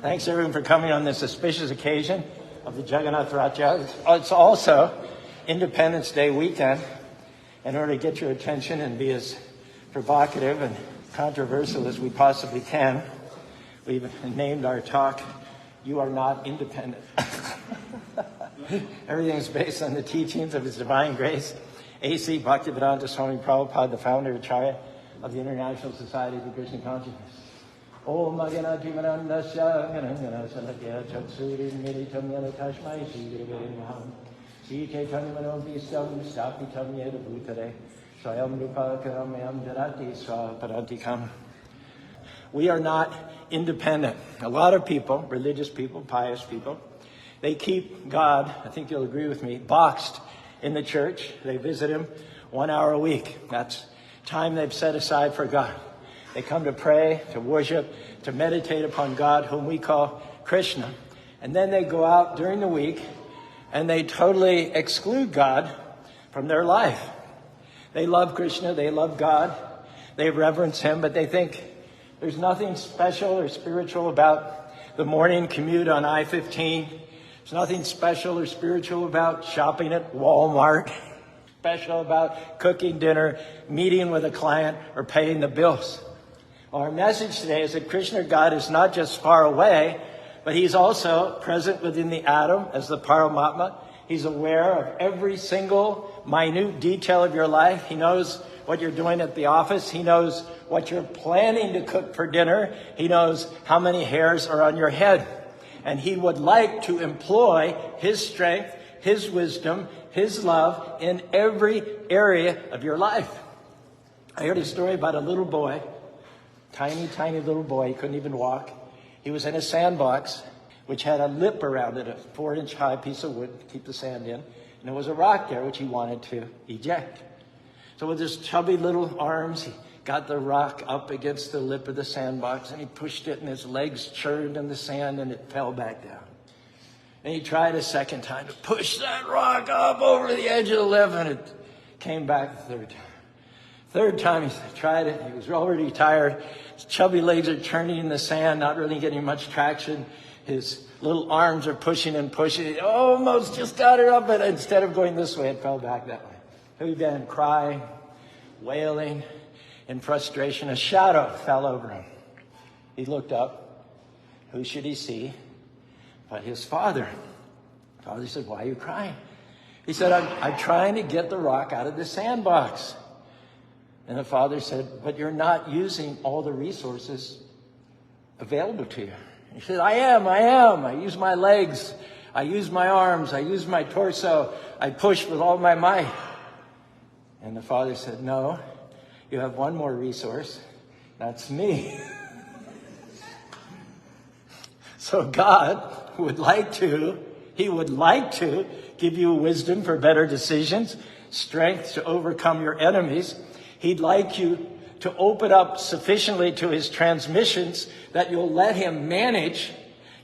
Thanks everyone for coming on this auspicious occasion of the Jagannath Ratya. It's also Independence Day weekend. In order to get your attention and be as provocative and controversial as we possibly can, we've named our talk, You Are Not Independent. Everything is based on the teachings of His Divine Grace, A.C. Bhaktivedanta Swami Prabhupada, the founder Acharya of the International Society for Krishna Consciousness. Om Maganati Manandasya Ganangana Salatya Chaksuri Militam Yana Tashmai Sri Guruvaham Sri Chaitanya Manopistam Stapitam Yeda Bhutare Swayam Rupa Karamayam Dharati Swaparantikam. We are not independent. A lot of people, religious people, pious people, they keep God, I think you'll agree with me, boxed in the church. They visit Him 1 hour a week. That's time they've set aside for God. They come to pray, to worship, to meditate upon God, whom we call Krishna. And then they go out during the week and they totally exclude God from their life. They love Krishna, they love God, they reverence Him, but they think there's nothing special or spiritual about the morning commute on I-15. There's nothing special or spiritual about shopping at Walmart, special about cooking dinner, meeting with a client, or paying the bills. Our message today is that Krishna God is not just far away, but He's also present within the atom as the Paramatma. He's aware of every single minute detail of your life. He knows what you're doing at the office. He knows what you're planning to cook for dinner. He knows how many hairs are on your head. And He would like to employ His strength, His wisdom, His love in every area of your life. I heard a story about a little boy. Tiny, tiny little boy. He couldn't even walk. He was in a sandbox, which had a lip around it, a 4-inch high piece of wood to keep the sand in. And there was a rock there, which he wanted to eject. So with his chubby little arms, he got the rock up against the lip of the sandbox, and he pushed it, and his legs churned in the sand, and it fell back down. And he tried a second time to push that rock up over the edge of the lip, and it came back the third time. Third time he tried it, he was already tired. His chubby legs are churning in the sand, not really getting much traction. His little arms are pushing and pushing. He almost just got it up, but instead of going this way, it fell back that way. So he began crying, wailing in frustration. A shadow fell over him. He looked up. Who should he see but his father? The father said, "Why are you crying?" He said, I'm trying to get the rock out of the sandbox. And the father said, "But you're not using all the resources available to you." He said, I am. I use my legs. I use my arms. I use my torso. I push with all my might. And the father said, "No, you have one more resource. That's me." So God would like to give you wisdom for better decisions, strength to overcome your enemies. He'd like you to open up sufficiently to His transmissions that you'll let Him manage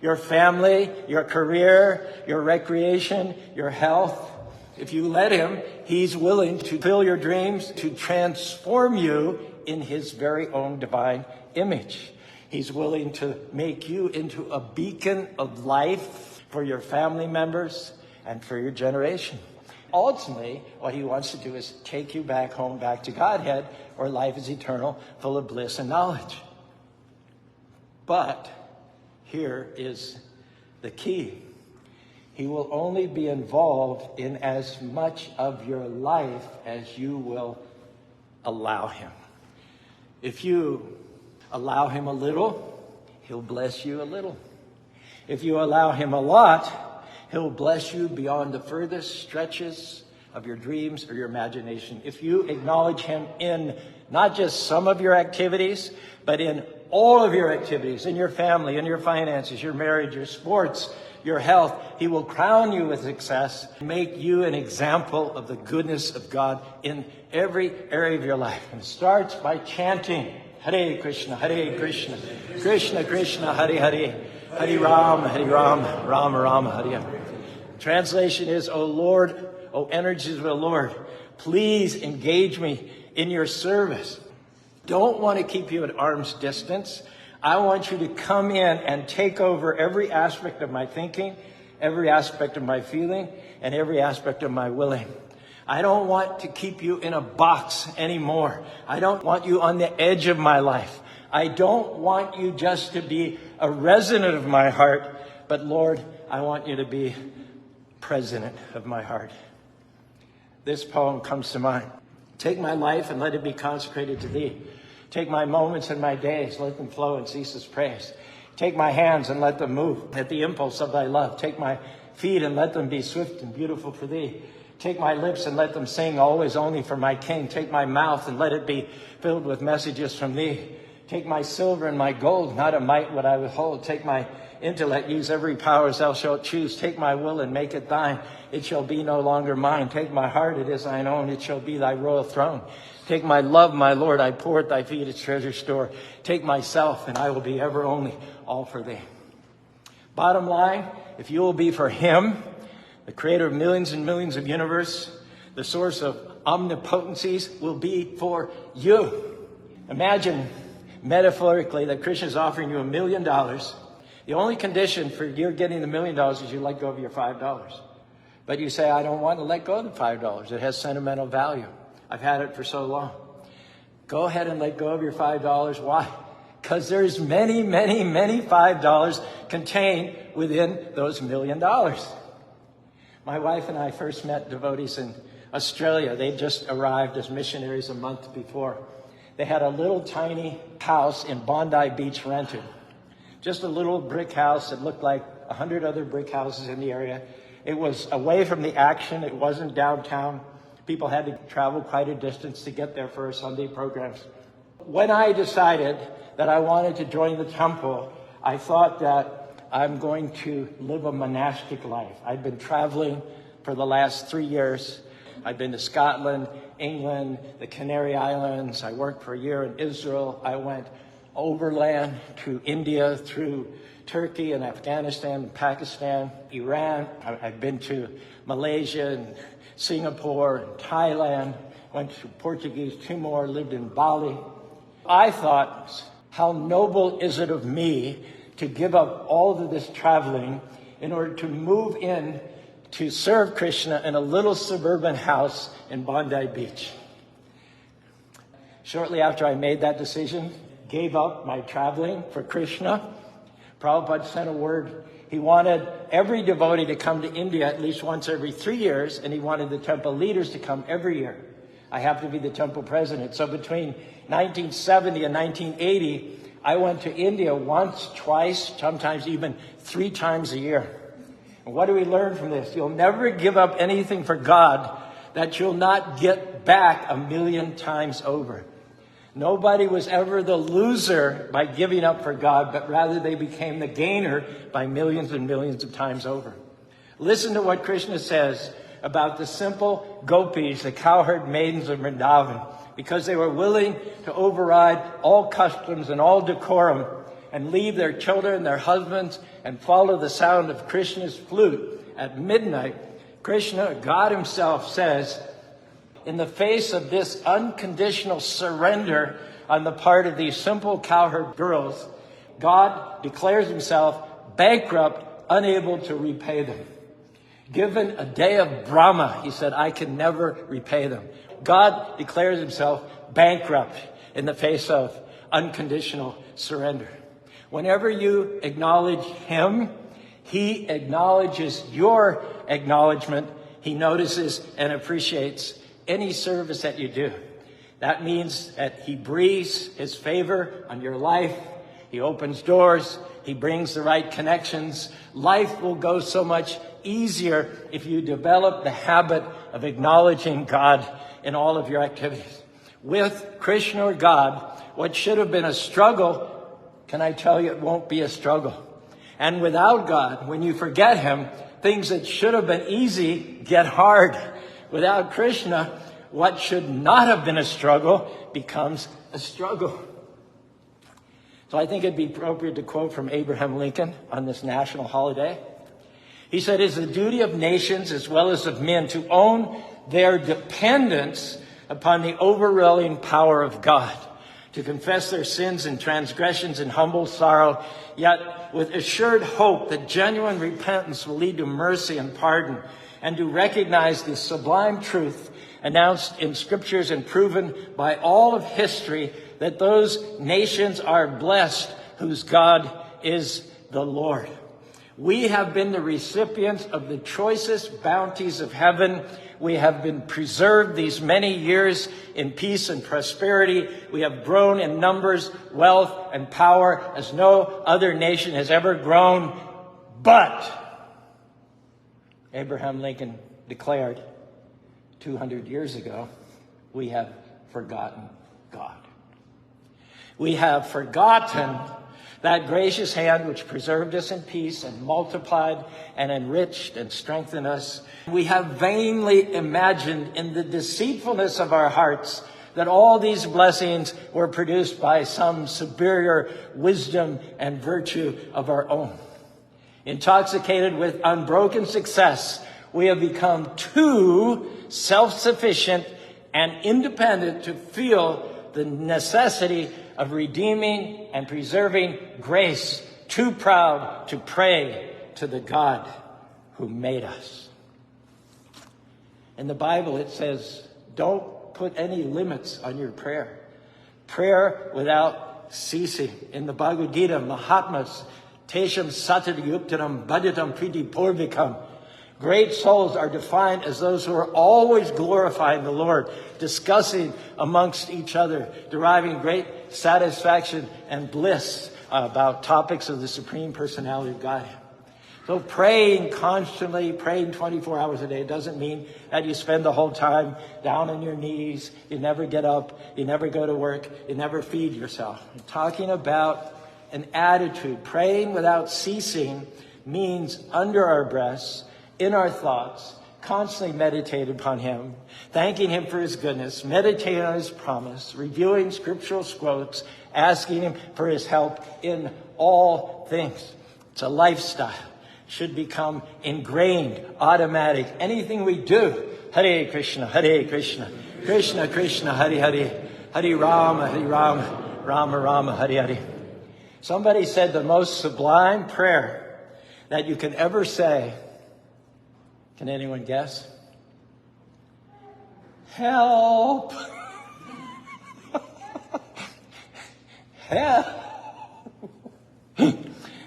your family, your career, your recreation, your health. If you let Him, He's willing to fill your dreams, to transform you in His very own divine image. He's willing to make you into a beacon of life for your family members and for your generation. Ultimately, what He wants to do is take you back home, back to Godhead, where life is eternal, full of bliss and knowledge. But here is the key. He will only be involved in as much of your life as you will allow Him. If you allow Him a little, He'll bless you a little. If you allow Him a lot, He'll bless you beyond the furthest stretches of your dreams or your imagination. If you acknowledge Him in not just some of your activities, but in all of your activities, in your family, in your finances, your marriage, your sports, your health, He will crown you with success, make you an example of the goodness of God in every area of your life. And it starts by chanting, Hare Krishna, Krishna Krishna, Hare Hare, Hare Ram, Rama Rama, Hare Hare. Translation is, O Lord, O energies of the Lord, please engage me in your service. Don't want to keep you at arm's distance. I want you to come in and take over every aspect of my thinking, every aspect of my feeling, and every aspect of my willing. I don't want to keep you in a box anymore. I don't want you on the edge of my life. I don't want you just to be a resident of my heart, but Lord, I want you to be president of my heart. This poem comes to mind. Take my life and let it be consecrated to thee. Take my moments and my days, let them flow in ceaseless praise. Take my hands and let them move at the impulse of thy love. Take my feet and let them be swift and beautiful for thee. Take my lips and let them sing always only for my King. Take my mouth and let it be filled with messages from thee. Take my silver and my gold, not a mite would I withhold. Take my intellect, use every power as thou shalt choose. Take my will and make it thine. It shall be no longer mine. Take my heart, it is thine own. It shall be thy royal throne. Take my love, my Lord, I pour at thy feet its treasure store. Take myself, and I will be ever only all for thee. Bottom line, if you will be for him, the creator of millions and millions of universe, the source of omnipotencies will be for you. Imagine metaphorically that Krishna is offering you $1 million. The only condition for your getting the $1 million is you let go of your $5. But you say, I don't want to let go of the $5. It has sentimental value. I've had it for so long. Go ahead and let go of your $5. Why? Because there's many, many, many $5 contained within those $1 million. My wife and I first met devotees in Australia. They just arrived as missionaries a month before. They had a little tiny house in Bondi Beach rented. Just a little brick house that looked like 100 other brick houses in the area. It was away from the action. It wasn't downtown. People had to travel quite a distance to get there for our Sunday programs. When I decided that I wanted to join the temple, I thought that I'm going to live a monastic life. I'd been traveling for the last 3 years. I've been to Scotland, England, the Canary Islands. I worked for a year in Israel. I went overland to India, through Turkey and Afghanistan and Pakistan, Iran. I've been to Malaysia and Singapore and Thailand, went to Portuguese Timor, lived in Bali. I thought, how noble is it of me to give up all of this traveling in order to move in to serve Krishna in a little suburban house in Bondi Beach. Shortly after I made that decision, gave up my traveling for Krishna, Prabhupada sent a word. He wanted every devotee to come to India at least once every 3 years, and he wanted the temple leaders to come every year. I happened to be the temple president. So between 1970 and 1980, I went to India once, twice, sometimes even 3 times a year. And what do we learn from this? You'll never give up anything for God that you'll not get back 1,000,000 times over. Nobody was ever the loser by giving up for God, but rather they became the gainer by millions and millions of times over. Listen to what Krishna says about the simple gopis, the cowherd maidens of Vrindavan, because they were willing to override all customs and all decorum and leave their children, their husbands, and follow the sound of Krishna's flute at midnight. Krishna, God himself, says, in the face of this unconditional surrender on the part of these simple cowherd girls, God declares himself bankrupt, unable to repay them. Given a day of Brahma, he said, I can never repay them. God declares himself bankrupt in the face of unconditional surrender. Whenever you acknowledge him, he acknowledges your acknowledgement. He notices and appreciates any service that you do. That means that he breathes his favor on your life. He opens doors. He brings the right connections. Life will go so much easier if you develop the habit of acknowledging God in all of your activities. With Krishna or God, what should have been a struggle, can I tell you, it won't be a struggle. And without God, when you forget him, things that should have been easy get hard. Without Krishna, what should not have been a struggle becomes a struggle. So I think it'd be appropriate to quote from Abraham Lincoln on this national holiday. He said, "It is the duty of nations as well as of men to own their dependence upon the overwhelming power of God, to confess their sins and transgressions in humble sorrow, yet with assured hope that genuine repentance will lead to mercy and pardon, and to recognize the sublime truth announced in scriptures and proven by all of history that those nations are blessed whose God is the Lord. We have been the recipients of the choicest bounties of heaven. We have been preserved these many years in peace and prosperity. We have grown in numbers, wealth, and power as no other nation has ever grown. But Abraham Lincoln declared 200 years ago, we have forgotten God. We have forgotten that gracious hand which preserved us in peace and multiplied and enriched and strengthened us. We have vainly imagined in the deceitfulness of our hearts that all these blessings were produced by some superior wisdom and virtue of our own. Intoxicated with unbroken success, we have become too self-sufficient and independent to feel the necessity of redeeming and preserving grace, too proud to pray to the God who made us. In the Bible, it says, don't put any limits on your prayer. Prayer without ceasing. In the Bhagavad Gita, Mahatmas, Tesham Satadayuktaram Bhaditam Priti Purvikam. Great souls are defined as those who are always glorifying the Lord, discussing amongst each other, deriving great satisfaction and bliss about topics of the Supreme Personality of God. So praying constantly, praying 24 hours a day doesn't mean that you spend the whole time down on your knees, you never get up, you never go to work, you never feed yourself. I'm talking about an attitude. Praying without ceasing means under our breaths, in our thoughts, constantly meditate upon Him, thanking Him for His goodness, meditating on His promise, reviewing scriptural quotes, asking Him for His help in all things. It's a lifestyle. It should become ingrained, automatic. Anything we do, Hare Krishna, Krishna Krishna, Hare Hare, Hare Rama, Rama Rama, Hare Hare. Somebody said the most sublime prayer that you can ever say. Can anyone guess? Help! Help!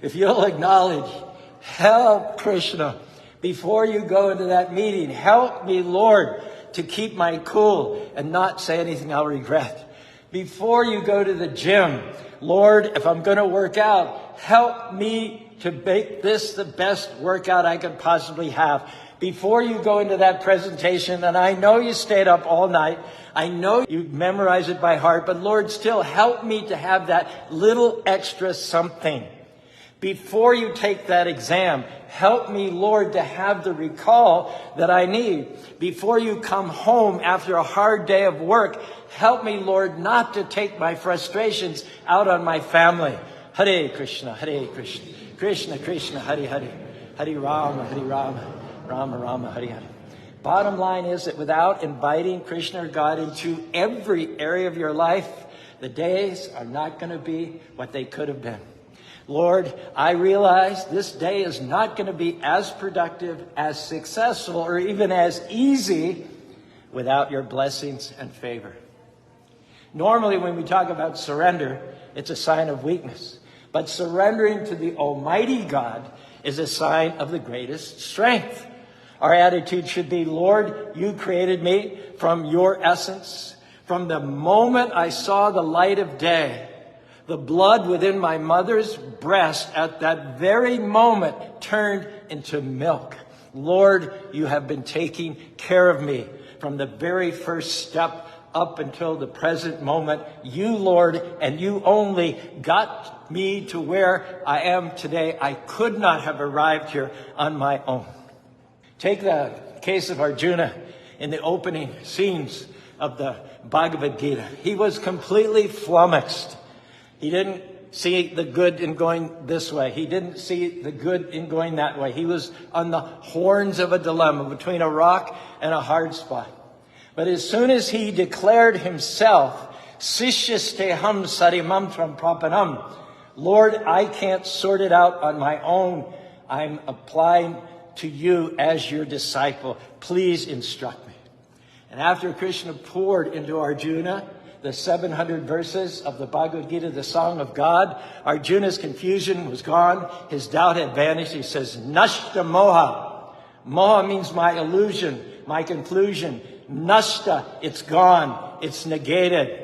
If you'll acknowledge, help Krishna, before you go into that meeting, help me, Lord, to keep my cool and not say anything I'll regret. Before you go to the gym, Lord, if I'm going to work out, help me to make this the best workout I could possibly have. Before you go into that presentation, and I know you stayed up all night, I know you memorized it by heart, but Lord, still help me to have that little extra something. Before you take that exam, help me, Lord, to have the recall that I need. Before you come home after a hard day of work, help me, Lord, not to take my frustrations out on my family. Hare Krishna, Krishna Krishna, Hare Hare, Hare Rama, Rama Rama, Hare Hare. Bottom line is that without inviting Krishna or God into every area of your life, the days are not going to be what they could have been. Lord, I realize this day is not going to be as productive, as successful, or even as easy without your blessings and favor. Normally, when we talk about surrender, it's a sign of weakness. But surrendering to the Almighty God is a sign of the greatest strength. Our attitude should be, Lord, you created me from your essence. From the moment I saw the light of day, the blood within my mother's breast at that very moment turned into milk. Lord, you have been taking care of me from the very first step up until the present moment. You, Lord, and you only got me to where I am today. I could not have arrived here on my own. Take the case of Arjuna in the opening scenes of the Bhagavad Gita. He was completely flummoxed. He didn't see the good in going this way. He didn't see the good in going that way. He was on the horns of a dilemma between a rock and a hard spot. But as soon as he declared himself Sishyasteham sarimantram prapanam. Lord, I can't sort it out on my own. I'm applying to you as your disciple. Please instruct me. And after Krishna poured into Arjuna the 700 verses of the Bhagavad Gita, the Song of God, Arjuna's confusion was gone. His doubt had vanished. He says, Nashta moha. Moha means my illusion, my conclusion. Nashta, it's gone. It's negated.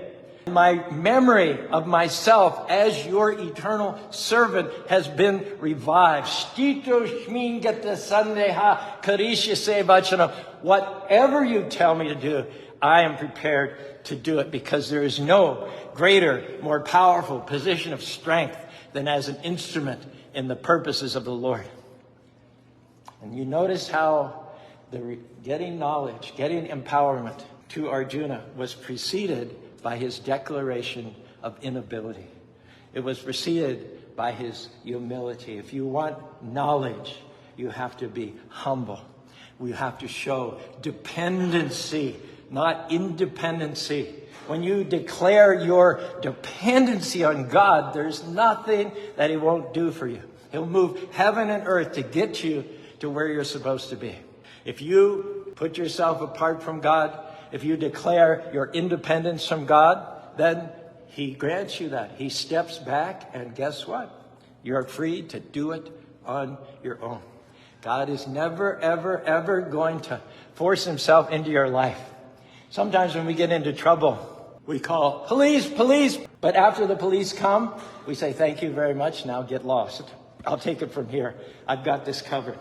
My memory of myself as your eternal servant has been revived. Whatever you tell me to do, I am prepared to do it, because there is no greater, more powerful position of strength than as an instrument in the purposes of the Lord. And you notice how getting knowledge, getting empowerment to Arjuna was preceded by his declaration of inability. It was preceded by his humility. If you want knowledge, you have to be humble. We have to show dependency, not independency. When you declare your dependency on God, there's nothing that he won't do for you. He'll move heaven and earth to get you to where you're supposed to be. If you put yourself apart from God, if you declare your independence from God, then he grants you that. He steps back, and guess what? You're free to do it on your own. God is never, ever, ever going to force himself into your life. Sometimes when we get into trouble, we call, police, police. But after the police come, we say, thank you very much. Now get lost. I'll take it from here. I've got this covered.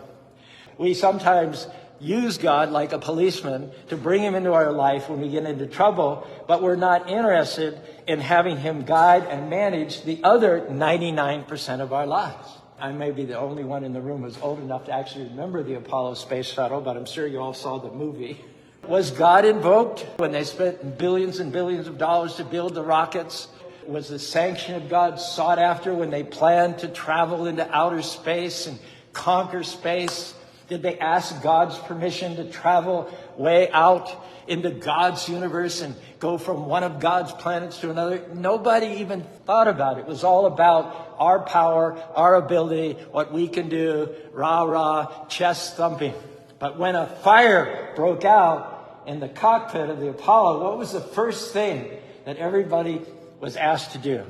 We sometimes use God like a policeman to bring him into our life when we get into trouble, but we're not interested in having him guide and manage the other 99% of our lives. I may be the only one in the room who's old enough to actually remember the Apollo space shuttle, but I'm sure you all saw the movie. Was God invoked when they spent billions and billions of dollars to build the rockets? Was the sanction of God sought after when they planned to travel into outer space and conquer space? Did they ask God's permission to travel way out into God's universe and go from one of God's planets to another? Nobody even thought about it. It was all about our power, our ability, what we can do, rah, rah, chest thumping. But when a fire broke out in the cockpit of the Apollo, what was the first thing that everybody was asked to do?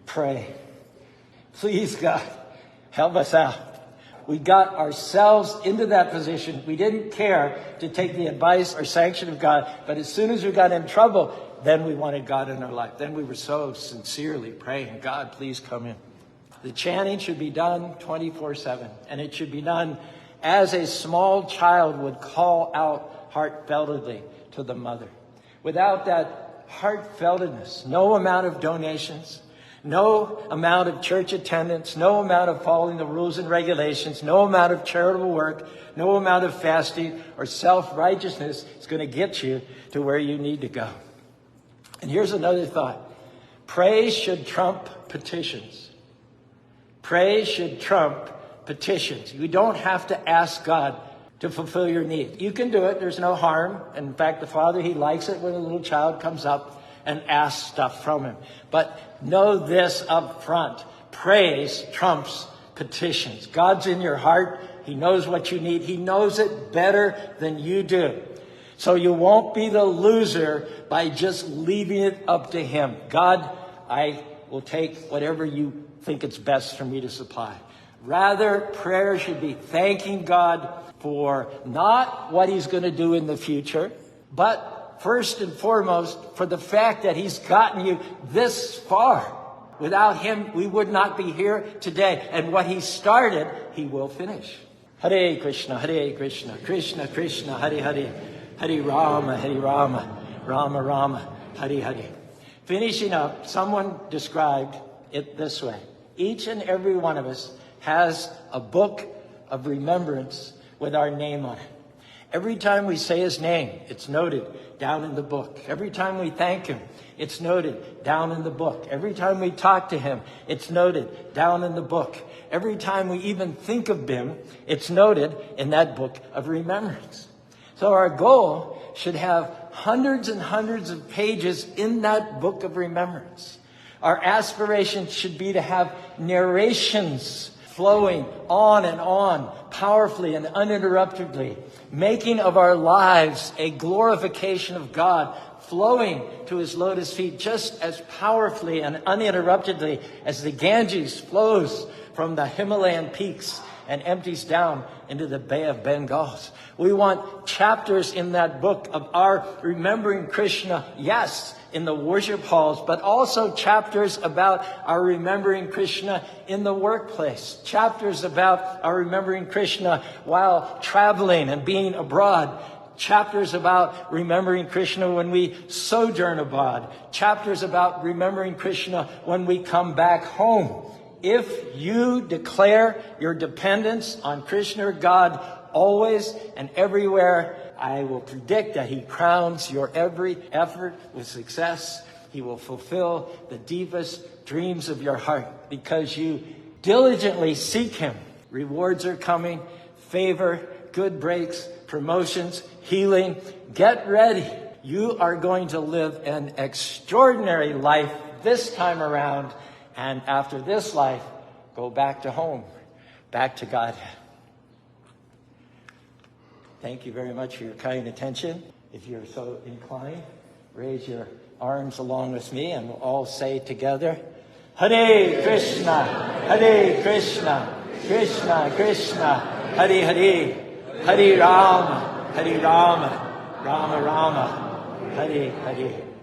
Pray. Please, God, help us out. We got ourselves into that position. We didn't care to take the advice or sanction of God. But as soon as we got in trouble, then we wanted God in our life. Then we were so sincerely praying, God, please come in. The chanting should be done 24/7. And it should be done as a small child would call out heartfeltedly to the mother. Without that heartfeltedness, no amount of donations, no amount of church attendance, no amount of following the rules and regulations, no amount of charitable work, no amount of fasting or self-righteousness is going to get you to where you need to go. And here's another thought. Praise should trump petitions. Praise should trump petitions. You don't have to ask God to fulfill your need. You can do it. There's no harm. In fact, the Father, he likes it when a little child comes up and asks stuff from him. But know this up front. Praise trumps petitions. God's in your heart. He knows what you need. He knows it better than you do. So you won't be the loser by just leaving it up to him. God, I will take whatever you think it's best for me to supply. Rather, prayer should be thanking God for not what he's going to do in the future, but first and foremost, for the fact that he's gotten you this far. Without him, we would not be here today. And what he started, he will finish. Hare Krishna, Krishna Krishna, Hare Hare, Hare Rama, Rama Rama, Hare Hare. Finishing up, someone described it this way. Each and every one of us has a book of remembrance with our name on it. Every time we say his name, it's noted down in the book. Every time we thank him, it's noted down in the book. Every time we talk to him, it's noted down in the book. Every time we even think of him, it's noted in that book of remembrance. So our goal should have hundreds and hundreds of pages in that book of remembrance. Our aspiration should be to have narrations flowing on and on, powerfully and uninterruptedly, making of our lives a glorification of God, flowing to his lotus feet just as powerfully and uninterruptedly as the Ganges flows from the Himalayan peaks and empties down into the Bay of Bengal. We want chapters in that book of our remembering Krishna, yes, in the worship halls, but also chapters about our remembering Krishna in the workplace, chapters about our remembering Krishna while traveling and being abroad, chapters about remembering Krishna when we sojourn abroad, chapters about remembering Krishna when we come back home. If you declare your dependence on Krishna, God, always and everywhere, I will predict that he crowns your every effort with success. He will fulfill the deepest dreams of your heart because you diligently seek him. Rewards are coming, favor, good breaks, promotions, healing. Get ready. You are going to live an extraordinary life this time around. And after this life, go back to home, back to Godhead. Thank you very much for your kind attention. If you're so inclined, raise your arms along with me and we'll all say together, Hare Krishna, Hare Krishna, Krishna Krishna, Hare Hare, Hare Rama, Rama Rama, Hare Hare.